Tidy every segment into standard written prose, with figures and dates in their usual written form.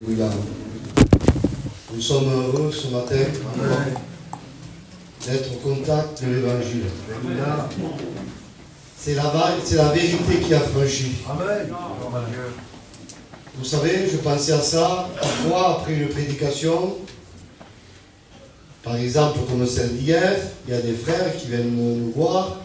Alléluia. Nous sommes heureux ce matin d'être au contact de l'Évangile. C'est la vérité qui a franchi. Amen. Vous savez, je pensais à ça parfois après une prédication. Par exemple, comme celle d'hier, il y a des frères qui viennent nous voir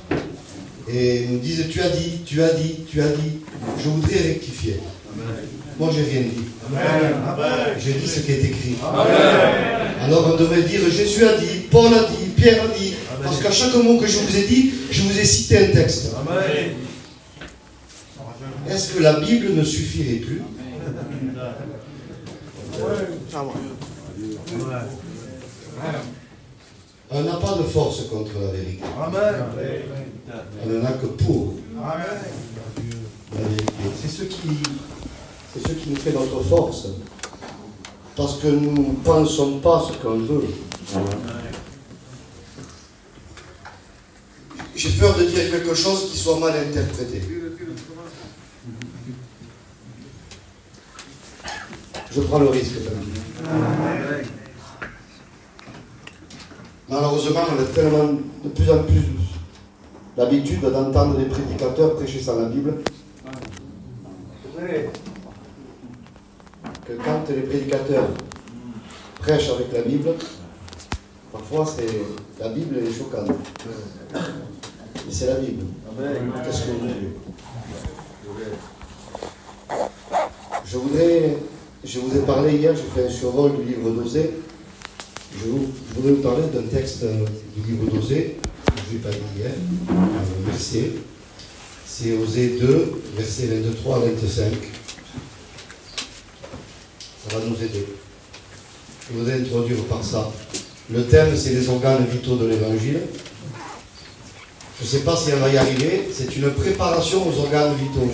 et nous disent tu as dit. Je voudrais rectifier. Amen. Moi, j'ai rien dit. Amen. J'ai dit ce qui est écrit. Amen. Alors on devrait dire Jésus a dit, Paul a dit, Pierre a dit. Amen. Parce qu'à chaque mot que je vous ai dit, je vous ai cité un texte. Amen. Est-ce que la Bible ne suffirait plus? On n'a pas de force contre la vérité. Amen. On n'en a que pour Amen. la vérité. C'est ce qui nous fait notre force. Parce que nous ne pensons pas ce qu'on veut. J'ai peur de dire quelque chose qui soit mal interprété. Je prends le risque. Malheureusement, on a tellement de plus en plus l'habitude d'entendre des prédicateurs prêcher sans la Bible que quand les prédicateurs prêchent avec la Bible, parfois la Bible est choquante. Mais c'est la Bible. Qu'est-ce que vous voulez? Je vous ai parlé hier, j'ai fait un survol du livre d'Osée. Je voudrais vous parler d'un texte du livre d'Osée, que je n'ai pas dit hier, un verset. C'est Osée 2, versets 23 à 25. Ça va nous aider. Je voudrais introduire par ça. Le thème, c'est les organes vitaux de l'Évangile. Je ne sais pas si elle va y arriver. C'est une préparation aux organes vitaux.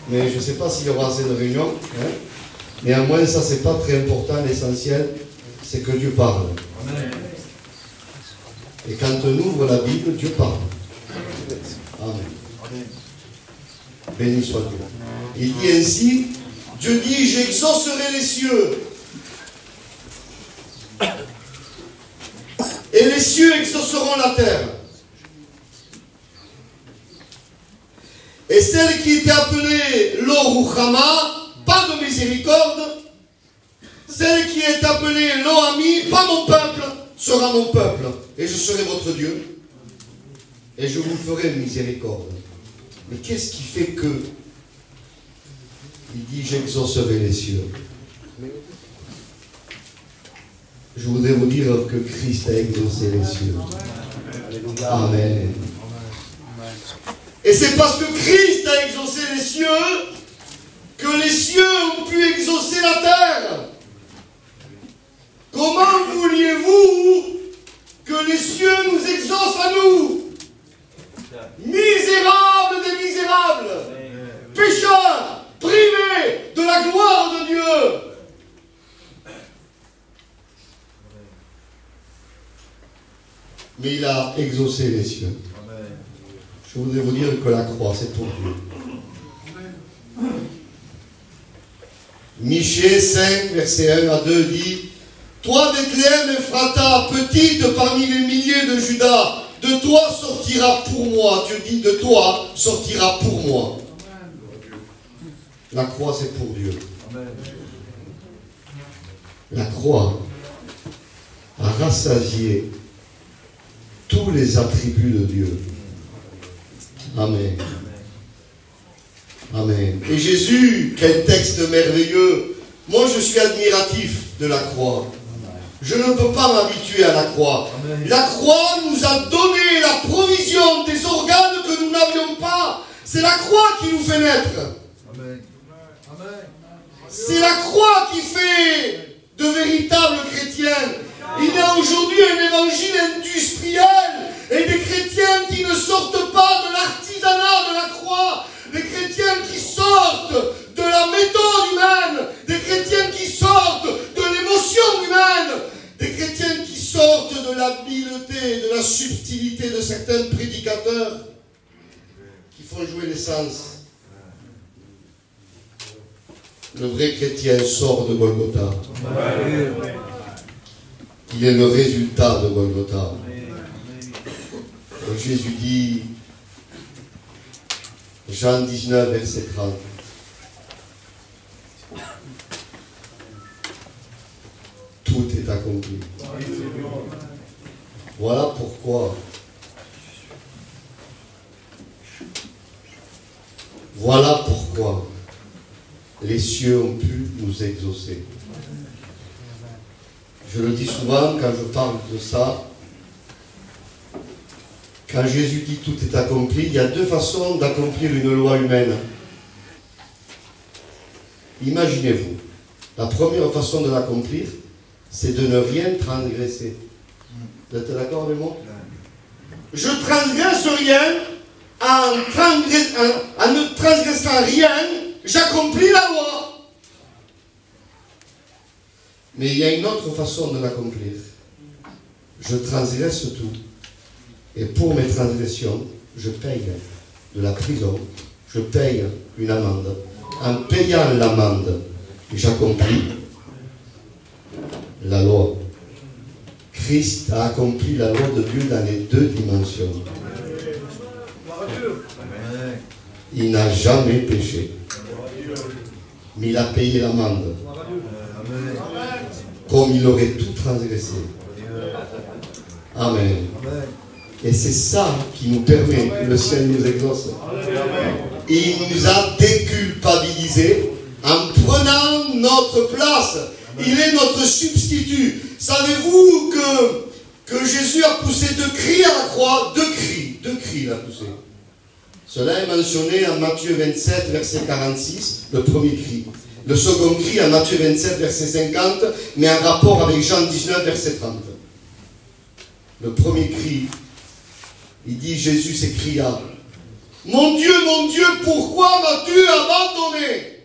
Mais je ne sais pas s'il y aura assez de réunions. Hein. Néanmoins, ça, c'est pas très important. L'essentiel, c'est que Dieu parle. Amen. Et quand on ouvre la Bible, Dieu parle. Amen. Béni soit Dieu. Il dit ainsi, Dieu dit, j'exaucerai les cieux. Et les cieux exauceront la terre. Et celle qui était appelée Lo-Ruchama, pas de miséricorde, celle qui est appelée Lo-Ami, pas mon peuple, sera mon peuple. Et je serai votre Dieu. Et je vous ferai miséricorde. Mais qu'est-ce qui fait que il dit j'exaucerai les cieux? Je voudrais vous dire que Christ a exaucé les cieux. Amen. Et c'est parce que Christ a exaucé les cieux que les cieux ont pu exaucer la terre. Comment vouliez-vous que les cieux nous exaucent à nous? Misérables des misérables, pécheurs, privés de la gloire de Dieu. Mais il a exaucé les cieux. Je voudrais vous dire que la croix, c'est pour Dieu. Michée 5, verset 1 à 2 dit, toi, Bethléem Ephrata, petite parmi les milliers de Juda, de toi sortira pour moi. Dieu dit, de toi sortira pour moi. La croix, c'est pour Dieu. La croix a rassasié tous les attributs de Dieu. Amen. Amen. Et Jésus, quel texte merveilleux. Moi, je suis admiratif de la croix. Je ne peux pas m'habituer à la croix. Amen. La croix nous a donné la provision des organes que nous n'avions pas. C'est la croix qui nous fait naître. Amen. Amen. C'est la croix qui fait de véritables chrétiens. Il y a aujourd'hui un évangile industriel et des chrétiens qui ne sortent pas de l'artisanat de la croix. Des chrétiens qui sortent de la méthode humaine. Des chrétiens qui sortent de l'émotion humaine. Des chrétiens qui sortent de l'habileté, de la subtilité de certains prédicateurs qui font jouer les sens. Le vrai chrétien sort de Golgotha. Il est le résultat de Golgotha. Et Jésus dit, Jean 19, verset 30. Tout est accompli. Voilà pourquoi. Voilà pourquoi les cieux ont pu nous exaucer. Je le dis souvent quand je parle de ça. Quand Jésus dit tout est accompli, il y a deux façons d'accomplir une loi humaine. Imaginez-vous, la première façon de l'accomplir, c'est de ne rien transgresser. Vous êtes d'accord avec moi? Je transgresse rien, en ne transgressant rien, j'accomplis la loi. Mais il y a une autre façon de l'accomplir. Je transgresse tout. Et pour mes transgressions, je paye de la prison, je paye une amende. En payant l'amende, j'accomplis la loi. Christ a accompli la loi de Dieu dans les deux dimensions. Il n'a jamais péché. Mais il a payé l'amende. Comme il aurait tout transgressé. Amen. Et c'est ça qui nous permet que le ciel nous exauce. Il nous a déculpabilisés en prenant notre place. Il est notre substitut. Savez-vous que Jésus a poussé deux cris à la croix? Deux cris il a poussé. Cela est mentionné en Matthieu 27, verset 46, le premier cri. Le second cri en Matthieu 27, verset 50, mais en rapport avec Jean 19, verset 30. Le premier cri, il dit, Jésus s'écria, mon Dieu, pourquoi m'as-tu abandonné?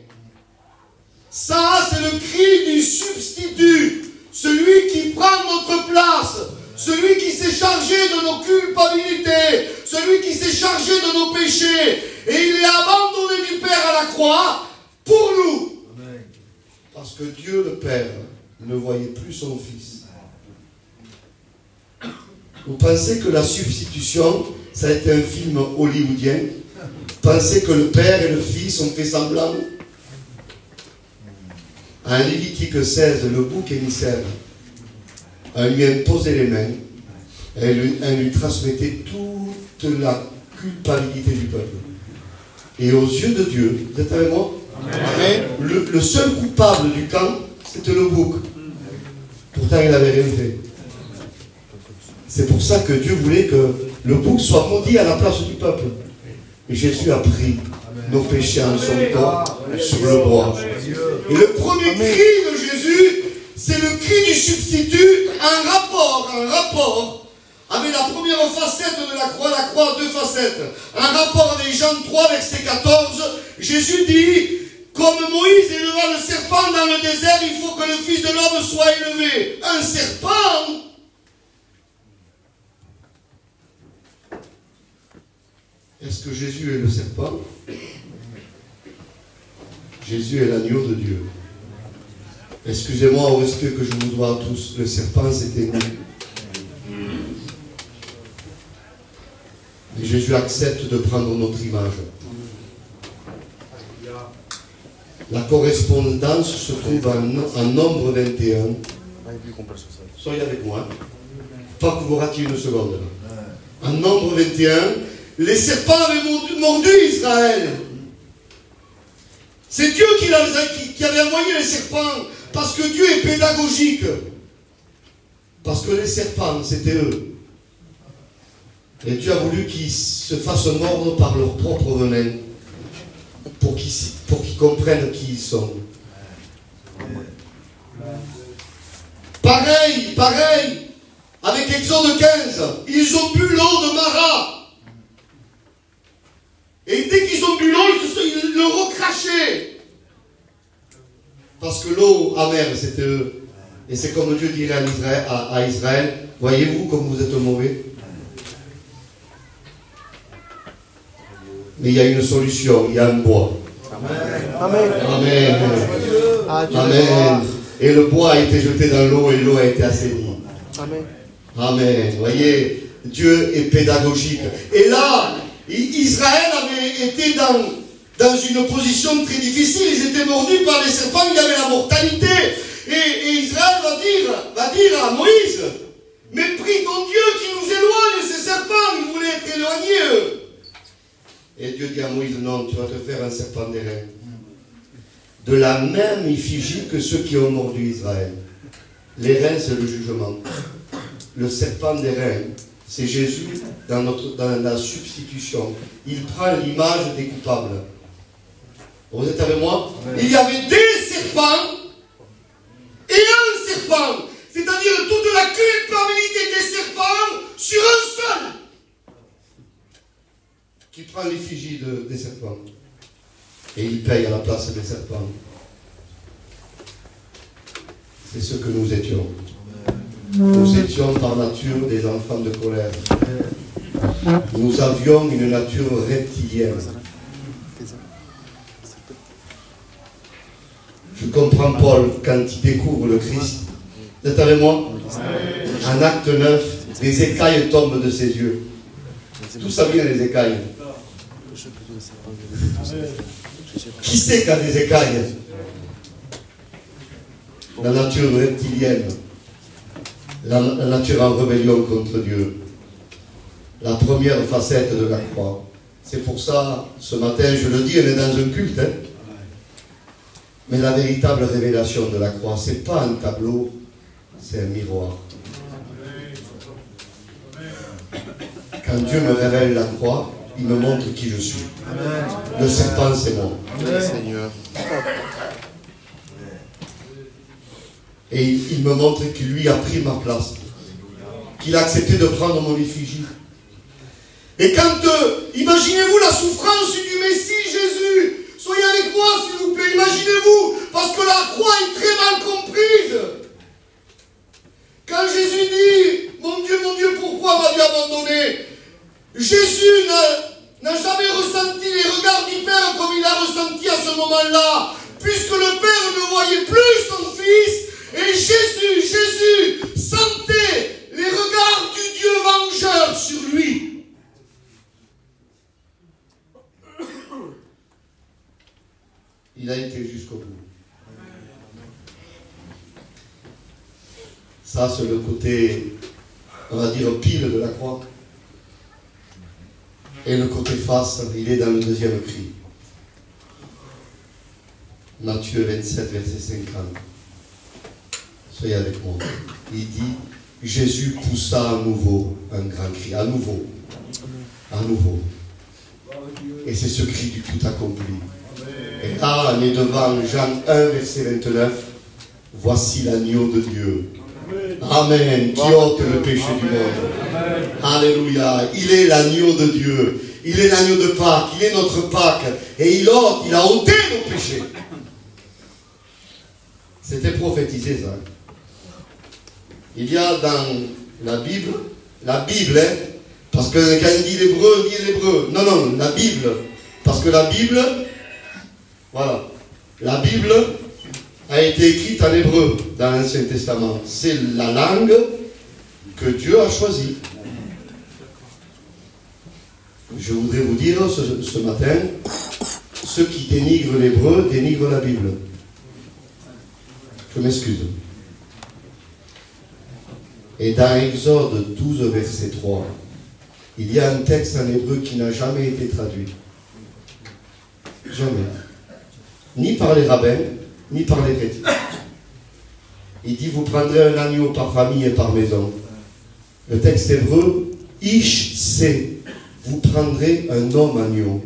Ça, c'est le cri du substitut, celui qui prend notre place, celui qui s'est chargé de nos culpabilités, celui qui s'est chargé de nos péchés, et il est abandonné du Père à la croix pour nous. Amen. Parce que Dieu le Père ne voyait plus son Fils. Vous pensez que la substitution, ça a été un film hollywoodien? Vous pensez que le Père et le Fils ont fait semblant? En Lévitique 16, le bouc émissaire, elle lui imposait les mains, elle lui transmettait toute la culpabilité du peuple. Et aux yeux de Dieu, vous êtes avec moi? Amen. Le seul coupable du camp, c'était le bouc. Pourtant, il n'avait rien fait. C'est pour ça que Dieu voulait que le bouc soit maudit à la place du peuple. Et Jésus a pris nos péchés en son corps sur le bois. Et le premier cri de Jésus, c'est le cri du substitut en rapport avec la première facette de la croix a deux facettes. En rapport avec Jean 3, verset 14, Jésus dit, comme Moïse éleva le serpent dans le désert, il faut que le Fils de l'homme soit élevé. Un serpent. Est-ce que Jésus est le serpent? Jésus est l'agneau de Dieu. Excusez-moi au respect que je vous dois à tous. Le serpent, c'était nous. Et Jésus accepte de prendre notre image. La correspondance se trouve en Nombre 21. Soyez avec moi. Pas que vous ratiez une seconde. En Nombre 21, les serpents avaient mordu Israël. C'est Dieu qui avait envoyé les serpents, parce que Dieu est pédagogique. Parce que les serpents, c'était eux. Et Dieu a voulu qu'ils se fassent mordre par leur propre venin, pour qu'ils comprennent qui ils sont. Pareil, avec Exode 15, ils ont bu l'eau de Mara. Et dès qu'ils ont bu l'eau, ils le recrachaient. Parce que l'eau amère, c'était eux. Et c'est comme Dieu dirait à Israël, voyez-vous comme vous êtes mauvais? Mais il y a une solution, il y a un bois. Amen. Amen. Amen. Et le bois a été jeté dans l'eau et l'eau a été assainie. Amen. Amen. Voyez, Dieu est pédagogique. Et là, Israël avait été dans une position très difficile. Ils étaient mordus par les serpents, il y avait la mortalité. Et Israël va dire à Moïse, mais prie ton Dieu qui nous éloigne ces serpents. Ils voulaient être éloignés, eux. Et Dieu dit à Moïse, non, tu vas te faire un serpent d'airain. De la même effigie que ceux qui ont mordu Israël. L'airain, c'est le jugement. Le serpent d'airain, c'est Jésus dans la substitution. Il prend l'image des coupables. Vous êtes avec moi? Il y avait des serpents et un serpent. C'est-à-dire toute la culpabilité des serpents sur un seul. Qui prend l'effigie des serpents. Et il paye à la place des serpents. C'est ce que nous étions. Nous étions par nature des enfants de colère. Nous avions une nature reptilienne. Je comprends Paul quand il découvre le Christ. Vous êtes avec moi? En acte 9, les écailles tombent de ses yeux. Tout ça vient des écailles. Qui sait qu'il y a des écailles? La nature reptilienne. La nature en rébellion contre Dieu. La première facette de la croix. C'est pour ça, ce matin, je le dis, on est dans un culte. Hein? Mais la véritable révélation de la croix, ce n'est pas un tableau, c'est un miroir. Quand Dieu me révèle la croix, il me montre qui je suis. Le serpent, c'est moi. Seigneur. Et il me montre qu'il lui a pris ma place. Qu'il a accepté de prendre mon effigie. Et quand, imaginez-vous la souffrance du Messie Jésus. Soyez avec moi, s'il vous plaît. Imaginez-vous, parce que la croix est très mal comprise. Quand Jésus dit, mon Dieu, pourquoi m'as-tu abandonné? Jésus n'a jamais ressenti les regards du Père comme il a ressenti à ce moment-là. Puisque le Père ne voyait plus son Fils. Et Jésus sentait les regards du Dieu vengeur sur lui. Il a été jusqu'au bout. Ça, c'est le côté, on va dire, pile de la croix. Et le côté face, il est dans le deuxième cri. Matthieu 27, verset 50. Soyez avec moi. Il dit, Jésus poussa à nouveau un grand cri. À nouveau. À nouveau. Et c'est ce cri du tout accompli. Et là, on est devant Jean 1, verset 29. Voici l'agneau de Dieu. Amen. Qui ôte le péché du monde. Alléluia. Il est l'agneau de Dieu. Il est l'agneau de Pâques. Il est notre Pâques. Et il a ôté nos péchés. C'était prophétisé, ça. Il y a dans la Bible, hein, parce que quand il dit l'hébreu, non, la Bible, parce que la Bible, voilà, la Bible a été écrite en hébreu dans l'Ancien Testament. C'est la langue que Dieu a choisie. Je voudrais vous dire ce matin, ceux qui dénigrent l'hébreu dénigrent la Bible. Je m'excuse. Et dans Exode 12, verset 3, il y a un texte en hébreu qui n'a jamais été traduit. Jamais. Ni par les rabbins, ni par les chrétiens. Il dit, vous prendrez un agneau par famille et par maison. Le texte hébreu, Ish se, vous prendrez un homme agneau.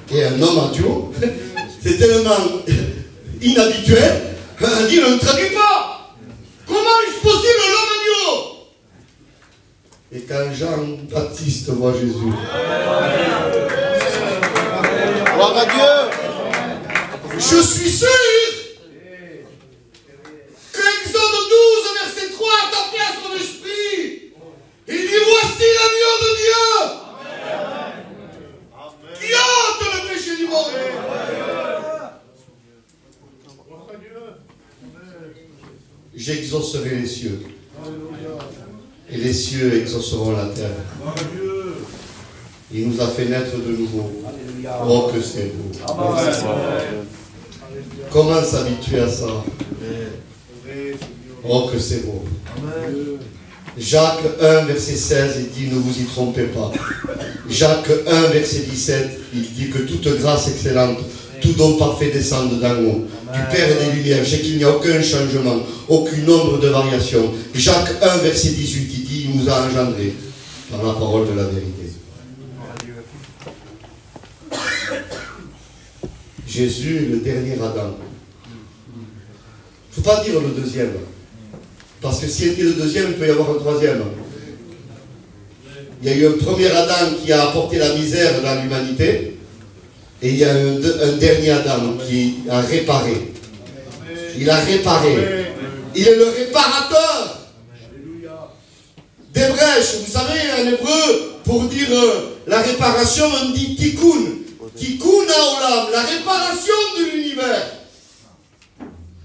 Et un homme agneau, c'est tellement inhabituel, on dit, on ne traduit pas. Comment est-ce possible l'homme agneau? Et quand Jean-Baptiste voit Jésus, gloire à Dieu, je suis sûr que Exode 12, verset 3 a tapé à son esprit. Il dit, voici l'agneau de Dieu j'exaucerai les cieux. Et les cieux exauceront la terre. Il nous a fait naître de nouveau. Oh, que c'est beau. Comment s'habituer à ça? Oh, que c'est beau. Jacques 1, verset 16, il dit, ne vous y trompez pas. Jacques 1, verset 17, il dit que toute grâce excellente, tout don parfait descende d'en haut, du Père des Lumières, c'est qu'il n'y a aucun changement, aucune ombre de variation. Jacques 1, verset 18, il dit, il nous a engendrés par la parole de la vérité. Jésus est le dernier Adam. Il ne faut pas dire le deuxième. Parce que s'il était le deuxième, il peut y avoir un troisième. Il y a eu un premier Adam qui a apporté la misère dans l'humanité. Et il y a un dernier Adam qui a réparé. Il a réparé. Il est le réparateur des brèches. Vous savez, en hébreu, pour dire la réparation, on dit tikkun. Tikkun haolam, la réparation de l'univers.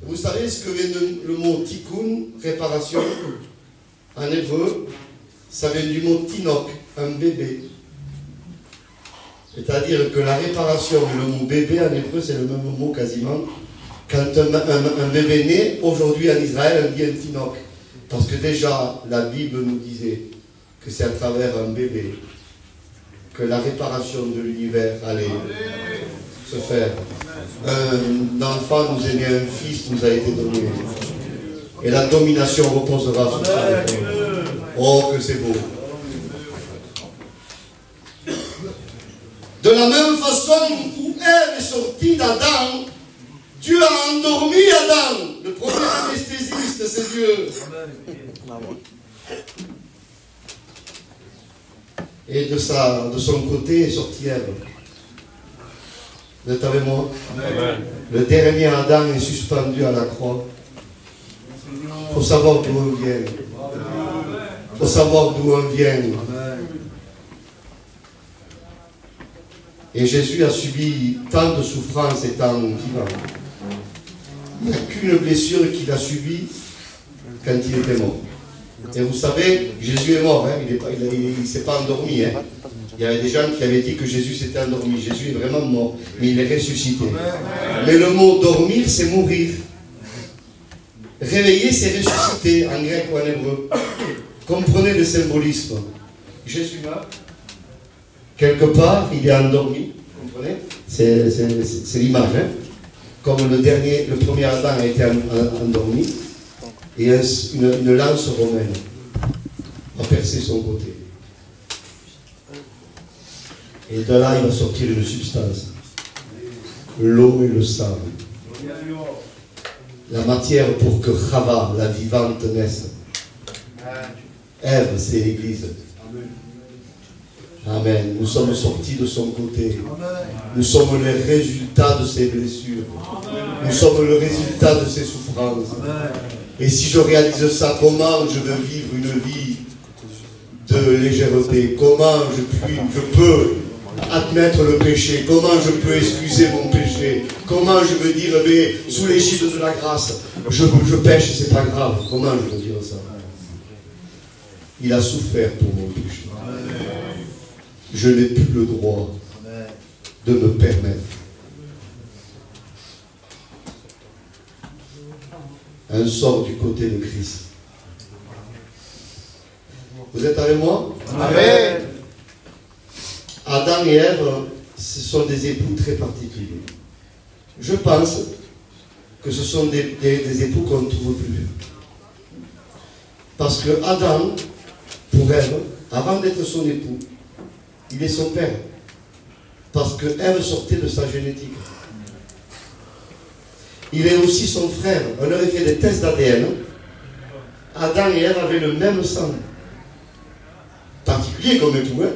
Vous savez ce que vient le mot tikkun, réparation, en hébreu? Ça vient du mot tinok, un bébé. C'est-à-dire que la réparation et le mot bébé en hébreu, c'est le même mot quasiment. Quand un bébé naît, aujourd'hui en Israël, on dit un tinok. Parce que déjà, la Bible nous disait que c'est à travers un bébé que la réparation de l'univers allait se faire. Un enfant nous est né, un fils nous a été donné. Et la domination reposera sur sa réforme. Oh, que c'est beau. De la même façon où Ève est sortie d'Adam, Dieu a endormi Adam. Le premier anesthésiste, c'est Dieu. Et de son côté est sortie Ève. Vous êtes avec moi? Amen. Le dernier Adam est suspendu à la croix. Il faut savoir d'où on vient. Il faut savoir d'où on vient. Et Jésus a subi tant de souffrances étant vivant. Il n'y a qu'une blessure qu'il a subie quand il était mort. Et vous savez, Jésus est mort, hein? Il ne s'est pas endormi. Hein? Il y avait des gens qui avaient dit que Jésus s'était endormi. Jésus est vraiment mort, mais il est ressuscité. Mais le mot dormir, c'est mourir. Réveiller, c'est ressusciter, en grec ou en hébreu. Comprenez le symbolisme. Jésus meurt. Quelque part, il est endormi. Vous comprenez? C'est l'image. Hein? Comme le premier Adam a été endormi. Et une lance romaine a percé son côté. Et de là, il va sortir une substance. L'eau et le sang. La matière pour que Chava, la vivante, naisse. Ève, c'est l'Église. Amen. Nous sommes sortis de son côté. Nous sommes les résultats de ses blessures. Nous sommes le résultat de ses souffrances. Et si je réalise ça, comment je veux vivre une vie de légèreté? Comment je peux admettre le péché? Comment je peux excuser mon péché? Comment je veux dire, mais sous l'égide de la grâce, je pêche, c'est pas grave. Comment je veux dire ça? Il a souffert pour mon péché. Je n'ai plus le droit de me permettre. Un sort du côté de Christ. Vous êtes avec moi? Amen. Adam et Ève, ce sont des époux très particuliers. Je pense que ce sont des époux qu'on ne trouve plus. Parce que Adam, pour Ève, avant d'être son époux, il est son père. Parce que Ève sortait de sa génétique. Il est aussi son frère. On aurait fait des tests d'ADN. Adam et Ève avaient le même sang. Particulier comme époux. Hein?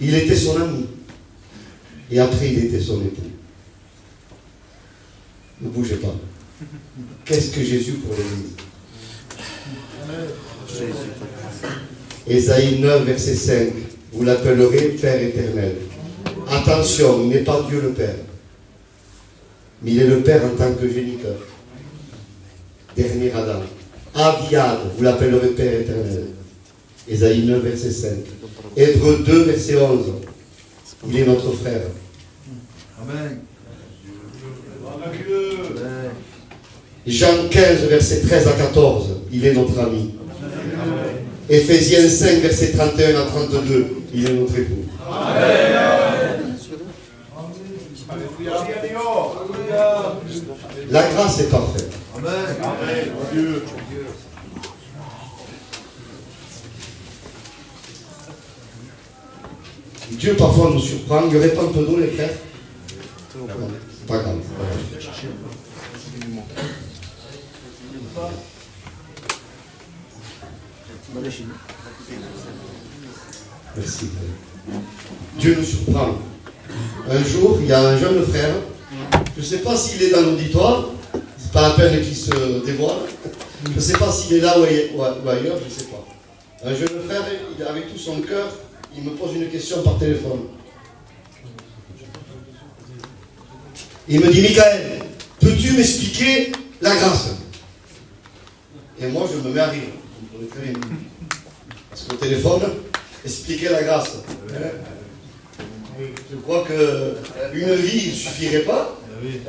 Il était son ami. Et après, il était son époux. Ne bougez pas. Qu'est-ce que Jésus pour l'Église? Ésaïe 9, verset 5. Vous l'appellerez Père éternel. Attention, il n'est pas Dieu le Père. Mais il est le Père en tant que géniteur. dernier Adam. Aviad, vous l'appellerez Père éternel. Ésaïe 9, verset 5. Hébreux 2, verset 11. Il est notre frère. Amen. Jean 15, verset 13 à 14. Il est notre ami. Éphésiens 5, verset 31 à 32. Il est notre époux. La grâce est parfaite. Amen. Dieu parfois nous surprend. Il y aurait pas un peu d'eau, les frères? C'est pas grave. Merci. Dieu nous surprend. Un jour, il y a un jeune frère. Je ne sais pas s'il est dans l'auditoire. C'est pas la peine qu'il se dévoile. Je ne sais pas s'il est là ou ailleurs, je ne sais pas. Un jeune frère, avec tout son cœur, il me pose une question par téléphone. Il me dit, Michael, peux-tu m'expliquer la grâce? Et moi, je me mets à rire. Vous comprenez très bien. Parce qu'au téléphone, expliquer la grâce. Je crois qu'une vie ne suffirait pas.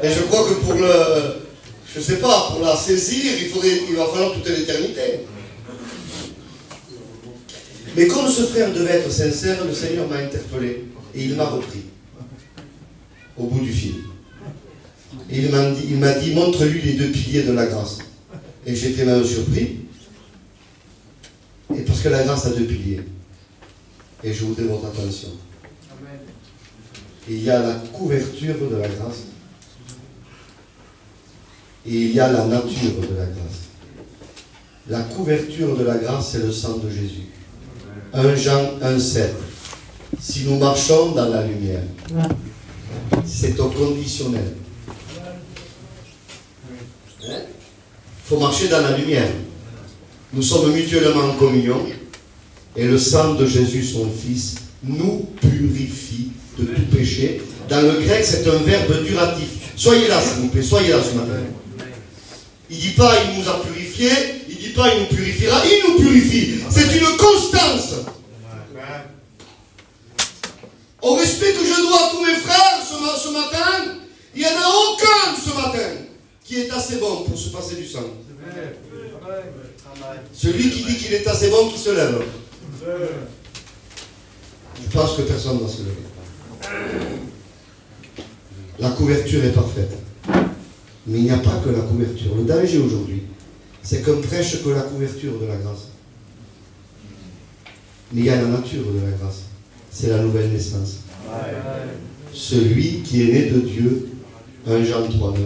Et je crois que pour je sais pas, pour la saisir, il va falloir toute l'éternité. Mais comme ce frère devait être sincère, le Seigneur m'a interpellé et il m'a repris au bout du fil. Et il m'a dit, montre-lui les deux piliers de la grâce. Et j'étais même surpris. Et parce que la grâce a deux piliers. Et je voudrais votre attention. Et il y a la couverture de la grâce. Et il y a la nature de la grâce. La couverture de la grâce, c'est le sang de Jésus. 1 Jean 1,7. Si nous marchons dans la lumière, c'est au conditionnel. Il faut marcher dans la lumière. Nous sommes mutuellement en communion et le sang de Jésus, son Fils, nous purifie de tout péché. Dans le grec, c'est un verbe duratif. Soyez là, s'il vous plaît, soyez là ce matin. Il ne dit pas il nous a purifiés, il ne dit pas il nous purifiera, il nous purifie. C'est une constance. Au respect que je dois à tous mes frères ce matin, il n'y en a aucun ce matin qui est assez bon pour se passer du sang. Celui qui dit qu'il est assez bon, qui se lève. Je pense que personne ne va se lever. La couverture est parfaite. Mais il n'y a pas que la couverture. Le danger aujourd'hui, c'est qu'on prêche que la couverture de la grâce. Mais il y a la nature de la grâce. C'est la nouvelle naissance. Celui qui est né de Dieu, 1 Jean 3,9,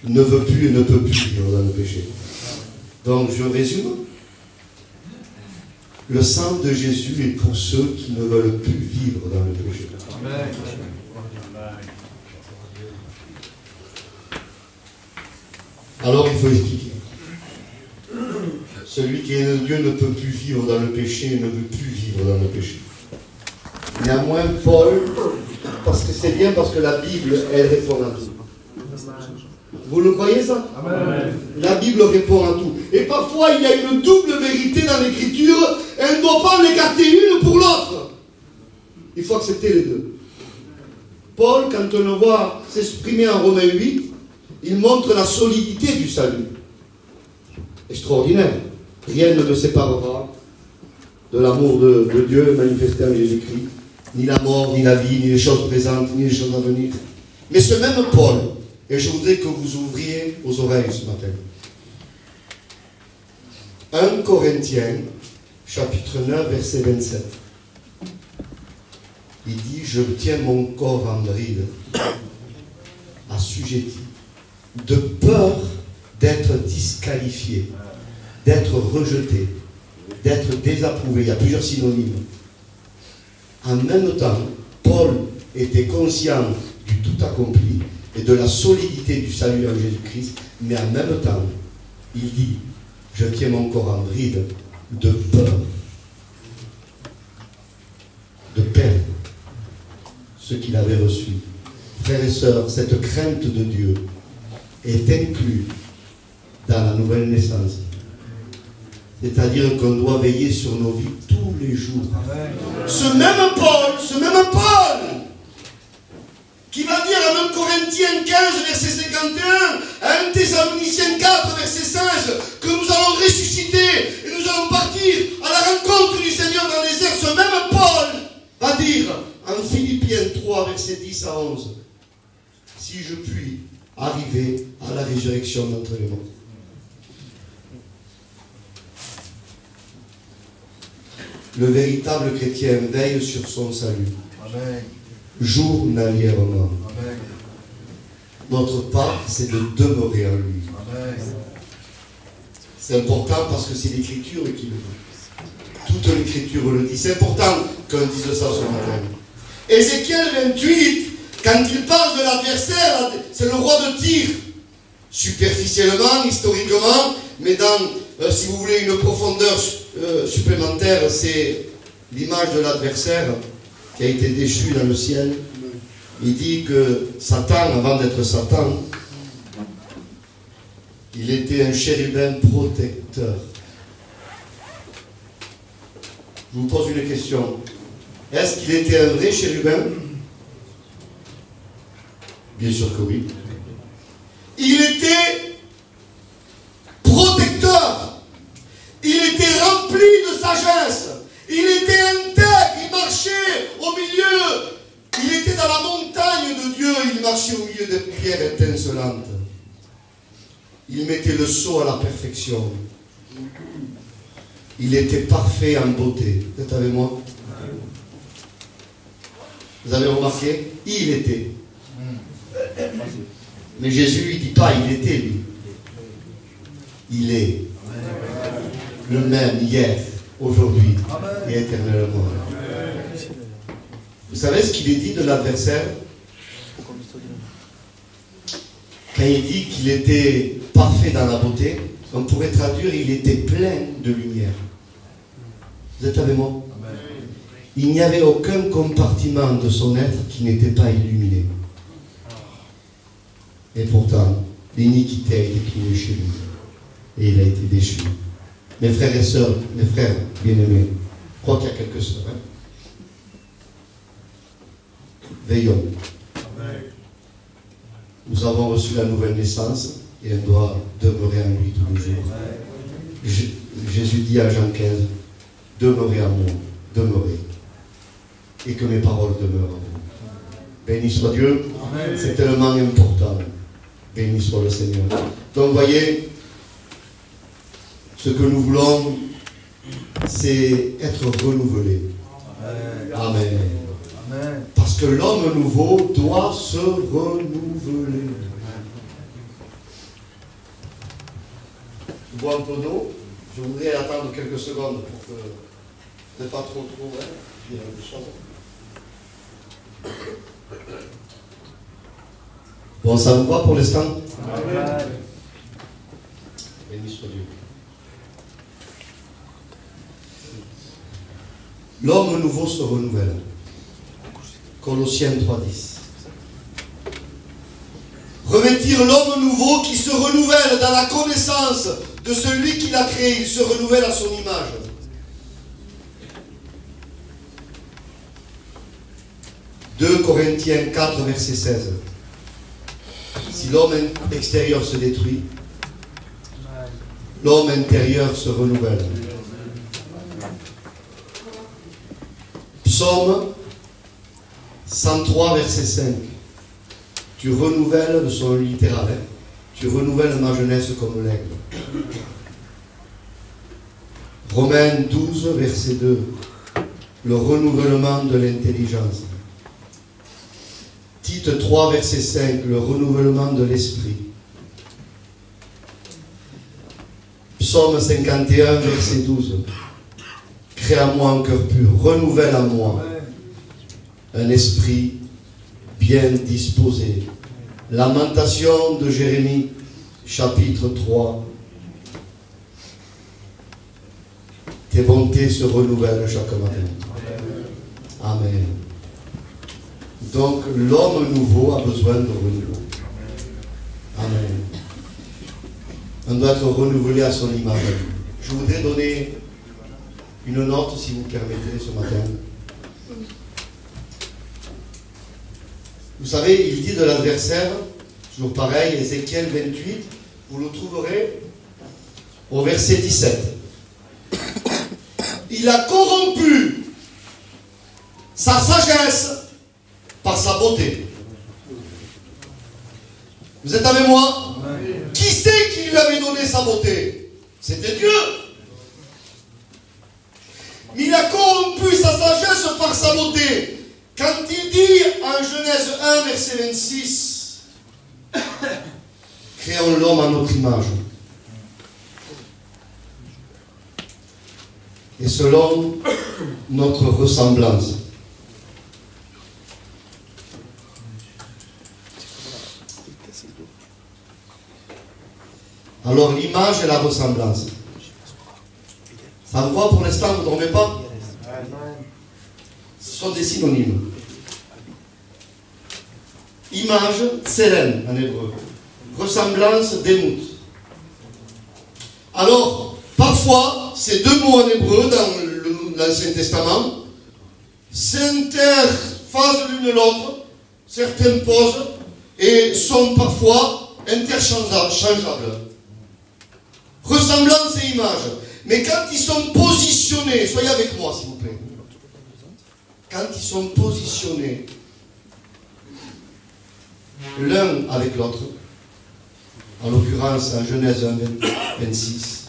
ne veut plus et ne peut plus vivre dans le péché. Donc je résume. Le sang de Jésus est pour ceux qui ne veulent plus vivre dans le péché. Amen. Alors il faut expliquer. Celui qui est de Dieu ne peut plus vivre dans le péché et ne veut plus vivre dans le péché. Néanmoins, Paul, parce que c'est bien, parce que la Bible, elle répond à tout. Vous le croyez ça? Amen. La Bible répond à tout. Et parfois, il y a une double vérité dans l'écriture. Elle ne doit pas en écarter une pour l'autre. Il faut accepter les deux. Paul, quand on le voit s'exprimer en Romains 8, il montre la solidité du salut. Extraordinaire. Rien ne me séparera de l'amour de Dieu manifesté en Jésus-Christ. Ni la mort, ni la vie, ni les choses présentes, ni les choses à venir. Mais ce même Paul, et je voudrais que vous ouvriez aux oreilles ce matin. 1 Corinthiens, chapitre 9, verset 27. Il dit, je tiens mon corps en bride, assujetti, de peur d'être disqualifié, d'être rejeté, d'être désapprouvé. Il y a plusieurs synonymes. En même temps, Paul était conscient du tout accompli et de la solidité du salut en Jésus-Christ, mais en même temps, il dit, je tiens mon corps en bride de peur de perdre ce qu'il avait reçu. Frères et sœurs, cette crainte de Dieu est inclue dans la nouvelle naissance. C'est-à-dire qu'on doit veiller sur nos vies tous les jours. Ce même Paul, qui va dire à 1 Corinthiens 15, verset 51, à 1 Thessaloniciens 4, verset 16, que nous allons ressusciter et nous allons partir à la rencontre du Seigneur dans les airs. Ce même Paul va dire en Philippiens 3, verset 10 à 11, si je puis arriver à la résurrection d'entre les morts. Le véritable chrétien veille sur son salut. Amen. Journalièrement. Amen. Notre part, c'est de demeurer en lui. Amen. C'est important parce que c'est l'Écriture qui le dit. Toute l'Écriture le dit. C'est important qu'on dise ça ce matin. Ézéchiel 28, quand il parle de l'adversaire, c'est le roi de Tyr. Superficiellement, historiquement, mais dans, si vous voulez, une profondeur supplémentaire, c'est l'image de l'adversaire qui a été déchu dans le ciel. Il dit que Satan, avant d'être Satan, il était un chérubin protecteur. Je vous pose une question. Est-ce qu'il était un vrai chérubin? Bien sûr que oui. Il était protecteur. Il était rempli de sagesse. Il était intègre. Il marchait au milieu. Il était dans la montagne de Dieu. Il marchait au milieu des pierres étincelantes. Il mettait le sceau à la perfection. Il était parfait en beauté. Vous êtes avec moi? Vous avez remarqué? Il était. Mais Jésus lui dit pas il était lui. Il est le même hier, aujourd'hui et éternellement. Vous savez ce qu'il est dit de l'adversaire? Quand il dit qu'il était parfait dans la beauté, on pourrait traduire il était plein de lumière. Vous êtes avec moi? Il n'y avait aucun compartiment de son être qui n'était pas illuminé. Et pourtant, l'iniquité a été trouvée chez lui. Et il a été déchu. Mes frères et sœurs, mes frères bien-aimés, je crois qu'il y a quelques sœurs. Hein? Veillons. Nous avons reçu la nouvelle naissance et on doit demeurer en lui tous les jours. Jésus dit à Jean 15, demeurez en moi, demeurez. Et que mes paroles demeurent en vous. Béni soit Dieu. C'est tellement important. Béni soit le Seigneur. Donc, voyez, ce que nous voulons, c'est être renouvelé. Amen. Amen. Parce que l'homme nouveau doit se renouveler. Je bois un peu d'eau. Je voudrais attendre quelques secondes pour que ce n'est pas trop hein, dire des choses. Bon, ça vous va pour l'instant? Béni soit Dieu. L'homme nouveau se renouvelle. Colossiens 3:10. Revêtir l'homme nouveau qui se renouvelle dans la connaissance de celui qui l'a créé. Il se renouvelle à son image. « 2 Corinthiens 4, verset 16. Si l'homme extérieur se détruit, l'homme intérieur se renouvelle. » Psaume 103, verset 5. Tu renouvelles, le son littéral, hein, tu renouvelles ma jeunesse comme l'aigle. Romains 12, verset 2. Le renouvellement de l'intelligence. Tite 3, verset 5, le renouvellement de l'esprit. Psaume 51, verset 12. Crée à moi un cœur pur, renouvelle à moi un esprit bien disposé. Lamentation de Jérémie, chapitre 3. Tes bontés se renouvellent chaque matin. Amen. Donc, l'homme nouveau a besoin de renouveau. Amen. On doit être renouvelé à son image. Je voudrais donner une note, si vous permettez, ce matin. Vous savez, il dit de l'adversaire, toujours pareil, Ézéchiel 28, vous le trouverez au verset 17. Il a corrompu sa sagesse par sa beauté. Vous êtes avec moi? Qui c'est qui lui avait donné sa beauté? C'était Dieu. Mais il a corrompu sa sagesse par sa beauté. Quand il dit en Genèse 1, verset 26, créons l'homme à notre image. Et selon notre ressemblance. Alors l'image et la ressemblance. Ça vous voit pour l'instant, vous ne dormez pas? Ce sont des synonymes. Image, tselem en hébreu. Ressemblance, démout. Alors, parfois, ces deux mots en hébreu dans l'Ancien Testament s'interphasent l'une l'autre, certaines posent et sont parfois interchangeables. Ressemblance et image. Mais quand ils sont positionnés, soyez avec moi s'il vous plaît. Quand ils sont positionnés l'un avec l'autre, en l'occurrence en Genèse 1, 26,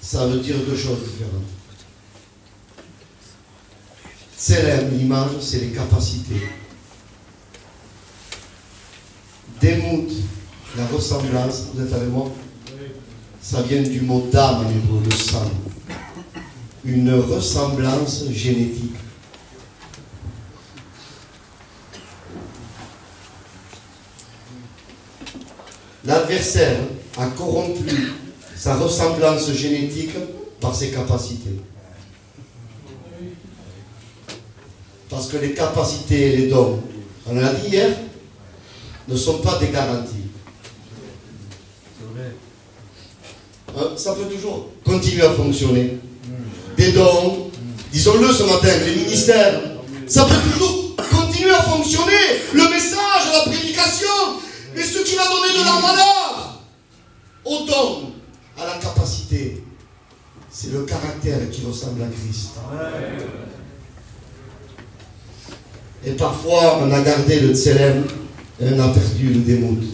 ça veut dire deux choses différentes. C'est l'image, c'est les capacités. Démoute, la ressemblance, vous êtes avec moi? Ça vient du mot d'âme en hébreu, le sang. Une ressemblance génétique. L'adversaire a corrompu sa ressemblance génétique par ses capacités. Parce que les capacités et les dons, on l'a dit hier, ne sont pas des garanties. Ça peut toujours continuer à fonctionner. Des dons, disons-le ce matin, les ministères, ça peut toujours continuer à fonctionner. Le message, la prédication, mais ce qui va donner de la valeur au don, à la capacité, c'est le caractère qui ressemble à Christ. Et parfois, on a gardé le tselem et on a perdu le démout.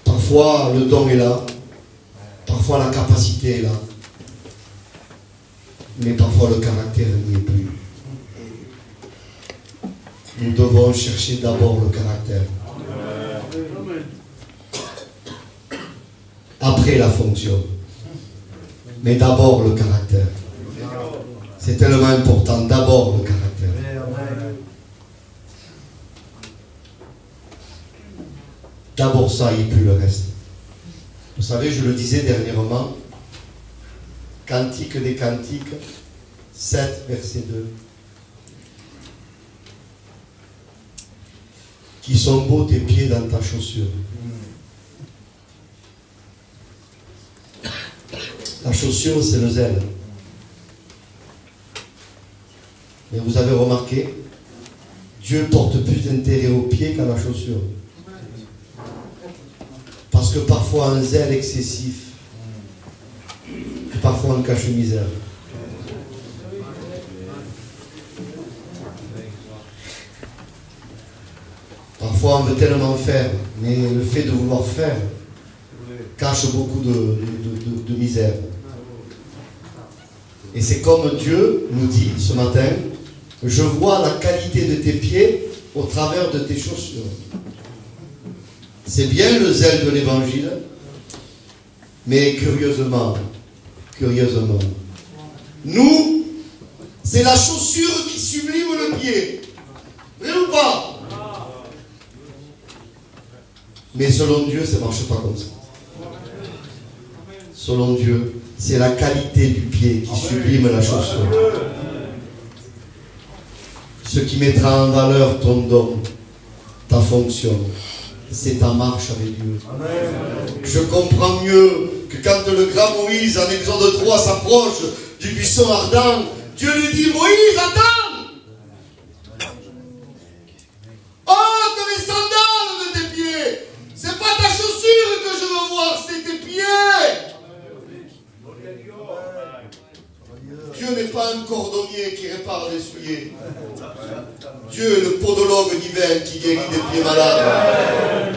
Parfois, le don est là. Parfois, la capacité est là. Mais parfois, le caractère n'y est plus. Nous devons chercher d'abord le caractère. Après la fonction. Mais d'abord le caractère. C'est tellement important. D'abord le caractère. D'abord ça et puis le reste. Vous savez, je le disais dernièrement, Cantique des Cantiques, 7, verset 2. Qui sont beaux tes pieds dans ta chaussure. La chaussure, c'est le zèle. Mais vous avez remarqué, Dieu porte plus d'intérêt aux pieds qu'à la chaussure. Parce que parfois un zèle excessif, et parfois on cache une misère. Parfois on veut tellement faire, mais le fait de vouloir faire cache beaucoup de misère. Et c'est comme Dieu nous dit ce matin, je vois la qualité de tes pieds au travers de tes chaussures. C'est bien le zèle de l'évangile, mais curieusement, nous, c'est la chaussure qui sublime le pied. Vrai ou pas? Mais selon Dieu, ça ne marche pas comme ça. Selon Dieu, c'est la qualité du pied qui sublime la chaussure. Ce qui mettra en valeur ton don, ta fonction, c'est ta marche avec Dieu. Je comprends mieux que quand le grand Moïse, en Exode 3, s'approche du buisson ardent, Dieu lui dit, Moïse, attends! Ôte les sandales de tes pieds! C'est pas ta chaussure que je veux voir, c'est tes pieds! Dieu n'est pas un cordonnier qui répare les souliers. Dieu est le podologue divin qui guérit des pieds malades.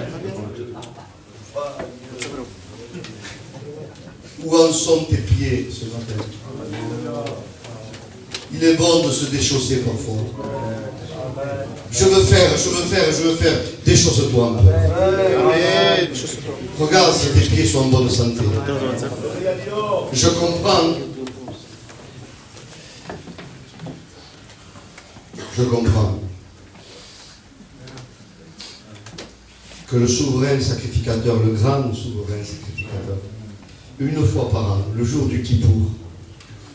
Où en sont tes pieds ce matin? Il est bon de se déchausser parfois. Je veux faire. Déchausse-toi un peu. Regarde si tes pieds sont en bonne santé. Je comprends. Je comprends que le souverain sacrificateur, le grand souverain sacrificateur, une fois par an, le jour du Kippour,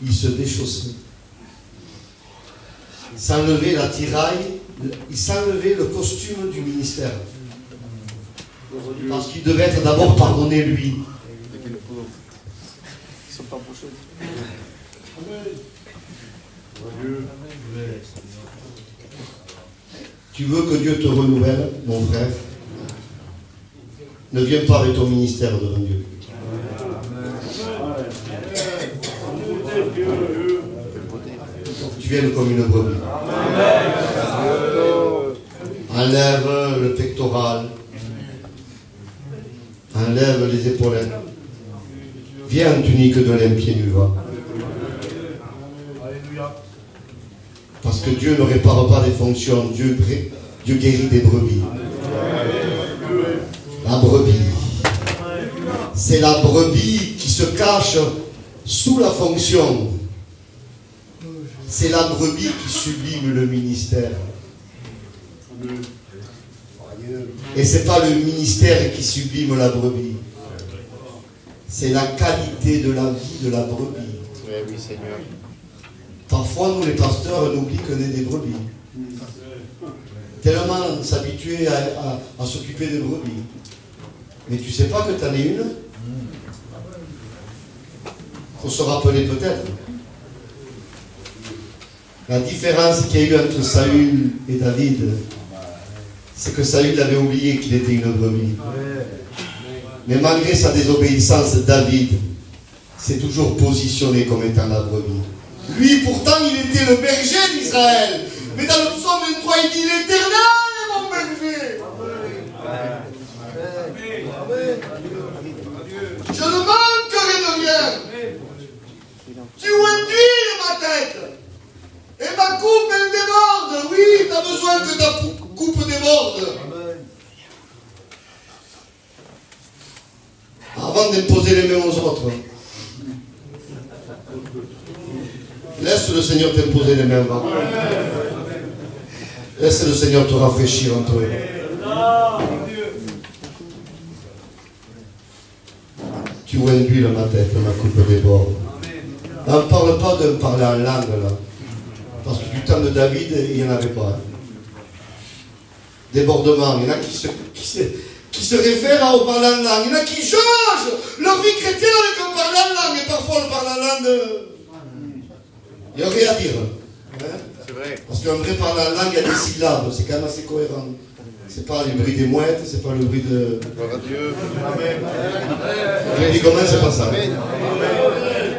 il se déchaussait, s'enlevait la tiraille, il s'enlevait le costume du ministère. Parce qu'il devait être d'abord pardonné lui. Tu veux que Dieu te renouvelle, mon frère? Ne viens pas avec ton ministère devant Dieu. Tu viennes comme une brebis. Enlève le pectoral. Enlève les épaulettes. Viens en tunique de lin pieds nus, va. Parce que Dieu ne répare pas des fonctions, Dieu guérit des brebis. La brebis. C'est la brebis qui se cache sous la fonction. C'est la brebis qui sublime le ministère. Et ce n'est pas le ministère qui sublime la brebis. C'est la qualité de la vie de la brebis. Oui, Seigneur. Parfois, nous, les pasteurs, on oublie qu'on est des brebis. Tellement s'habituer à s'occuper des brebis. Mais tu ne sais pas que tu en es une? Il faut se rappeler peut-être. La différence qu'il y a eu entre Saül et David, c'est que Saül avait oublié qu'il était une brebis. Mais malgré sa désobéissance, David s'est toujours positionné comme étant la brebis. Lui, pourtant, il était le berger d'Israël. Mais dans le psaume 23, il dit l'Éternel est mon berger. Je ne manquerai de rien. Tu induis ma tête. Et ma coupe, elle déborde. Oui, tu as besoin que ta coupe déborde. Avant d'imposer les mains aux autres. Laisse le Seigneur t'imposer les mains. Laisse le Seigneur te rafraîchir entre eux. Tu induis ma tête, ma coupe déborde. On ne parle pas de parler en langue là. Parce que du temps de David, il n'y en avait pas. Débordement. Il y en a qui se réfèrent au parler en langue. Il y en a qui changent leur vie chrétienne avec un parler en langue. Et parfois le parler en langue, il n'y a rien à dire. Hein? C'est vrai. Parce qu'un vrai parler en langue, il y a des syllabes. C'est quand même assez cohérent. C'est pas le bruit des mouettes, c'est pas le bruit de... Gloire à Dieu. Amen. J'ai dit comment, c'est pas ça. Amen. Il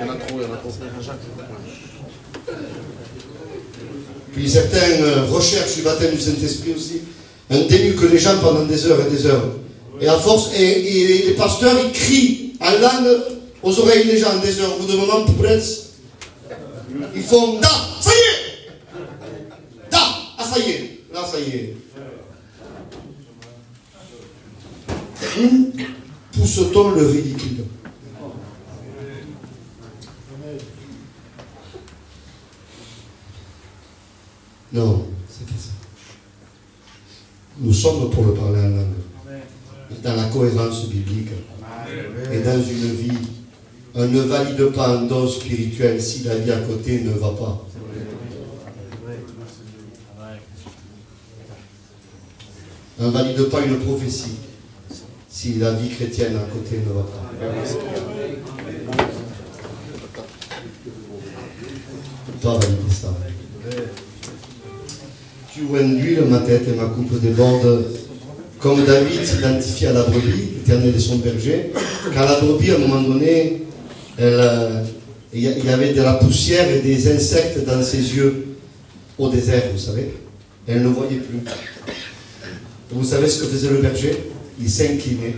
y en a trop. Puis certains recherchent du baptême du Saint-Esprit aussi. Un dénuque les gens pendant des heures et des heures. Et à force, et les pasteurs, ils crient en langue aux oreilles des gens des heures. Au bout d'un moment, ils font « Da, ça y est !»« Da, ah ça y est !» Là, ça y est. Où pousse-t-on le ridicule? Non, c'est pas ça. Nous sommes pour le parler en langue. Dans la cohérence biblique. Et dans une vie. On ne valide pas un don spirituel si la vie à côté ne va pas. N'invalide pas une prophétie si la vie chrétienne à côté ne va pas. Toi, valider ça. Tu ouvres l'huile, ma tête et ma coupe déborde. Comme David s'identifie à la brebis, l'Éternel est son berger, car la brebis, à un moment donné, il y avait de la poussière et des insectes dans ses yeux au désert, vous savez. Elle ne voyait plus. Vous savez ce que faisait le berger? Il s'inclinait.